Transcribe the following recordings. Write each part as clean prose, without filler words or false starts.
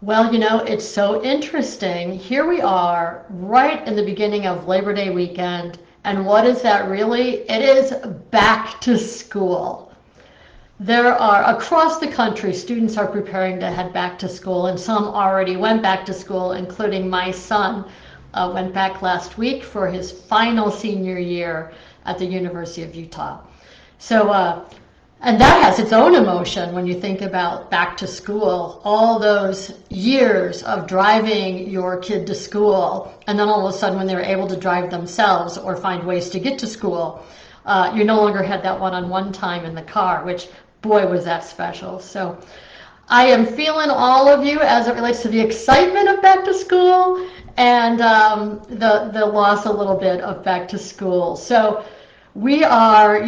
Well, it's so interesting. Here we are right in the beginning of Labor Day weekend. And what is that really? It is back to school. There are, across the country, students are preparing to head back to school, and some already went back to school, including my son went back last week for his final senior year at the University of Utah. So, and that has its own emotion when you think about back to school, all those years of driving your kid to school, and then all of a sudden when they were able to drive themselves or find ways to get to school, you no longer had that one-on-one time in the car, which, boy, was that special. So I am feeling all of you as it relates to the excitement of back to school and the loss a little bit of back to school. So we are,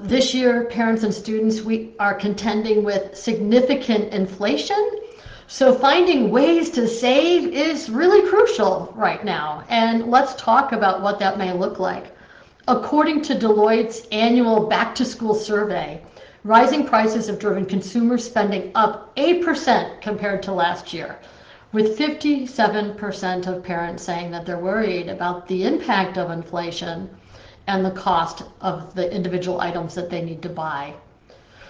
this year, parents and students, we are contending with significant inflation. So finding ways to save is really crucial right now. And let's talk about what that may look like. According to Deloitte's annual back to school survey, rising prices have driven consumer spending up 8% compared to last year, with 57% of parents saying that they're worried about the impact of inflation and the cost of the individual items that they need to buy.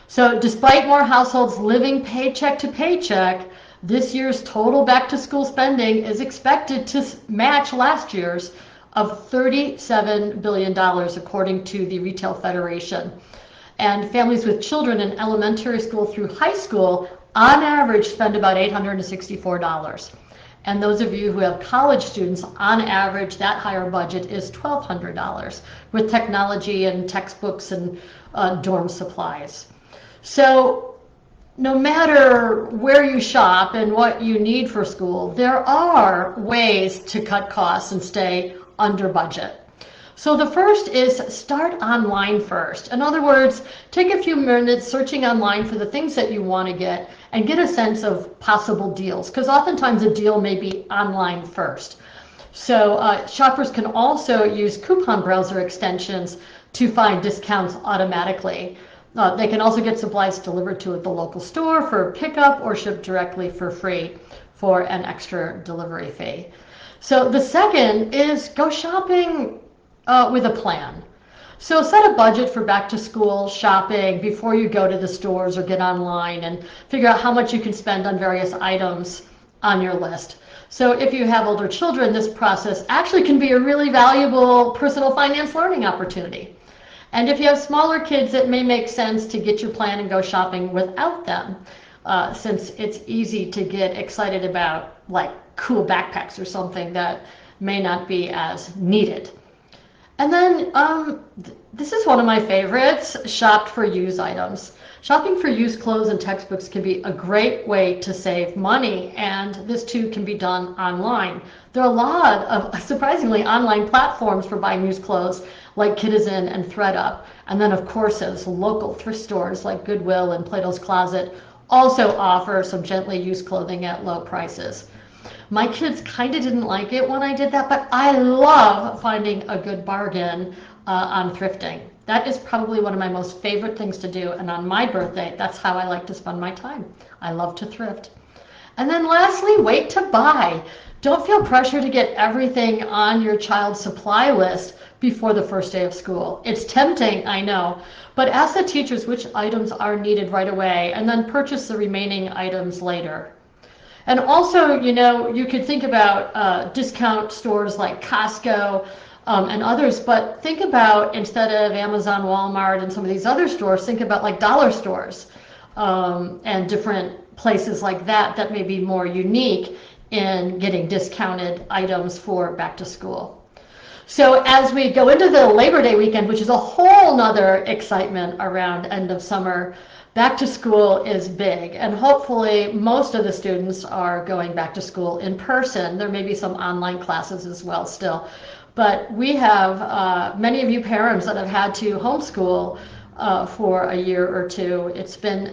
So despite more households living paycheck to paycheck, this year's total back to school spending is expected to match last year's of $37 billion, according to the Retail Federation. And families with children in elementary school through high school, on average, spend about $864. And those of you who have college students, on average, that higher budget is $1,200 with technology and textbooks and dorm supplies. So no matter where you shop and what you need for school, there are ways to cut costs and stay under budget. So the first is start online first. In other words, take a few minutes searching online for the things that you want to get and get a sense of possible deals, because oftentimes a deal may be online first. So shoppers can also use coupon browser extensions to find discounts automatically. They can also get supplies delivered to the local store for pickup or shipped directly for free for an extra delivery fee. So the second is go shopping with a plan. So set a budget for back to school shopping before you go to the stores or get online, and figure out how much you can spend on various items on your list. So if you have older children, this process actually can be a really valuable personal finance learning opportunity. And if you have smaller kids, it may make sense to get your plan and go shopping without them, since it's easy to get excited about like cool backpacks or something that may not be as needed. And then this is one of my favorites, shop for used items. Shopping for used clothes and textbooks can be a great way to save money, and this too can be done online. There are a lot of surprisingly online platforms for buying used clothes like Kitizen and ThredUp. And then of course those local thrift stores like Goodwill and Plato's Closet also offer some gently used clothing at low prices. My kids kind of didn't like it when I did that, but I love finding a good bargain on thrifting. That is probably one of my most favorite things to do, and on my birthday, that's how I like to spend my time. I love to thrift. And then lastly, wait to buy. Don't feel pressure to get everything on your child's supply list before the first day of school. It's tempting, I know, but ask the teachers which items are needed right away, and then purchase the remaining items later. And also, you could think about discount stores like Costco and others, but think about, instead of Amazon, Walmart, and some of these other stores, think about like dollar stores and different places like that that may be more unique in getting discounted items for back to school. So as we go into the Labor Day weekend, which is a whole nother excitement around end of summer, back to school is big, and hopefully most of the students are going back to school in person. There may be some online classes as well still, but we have many of you parents that have had to homeschool for a year or two. It's been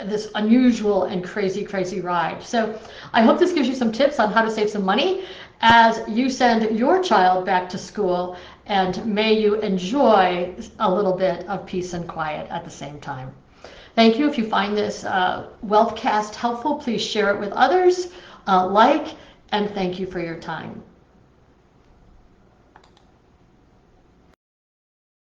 this unusual and crazy ride. So I hope this gives you some tips on how to save some money as you send your child back to school, and may you enjoy a little bit of peace and quiet at the same time. Thank you. If you find this Wealthcast helpful, please share it with others, and thank you for your time.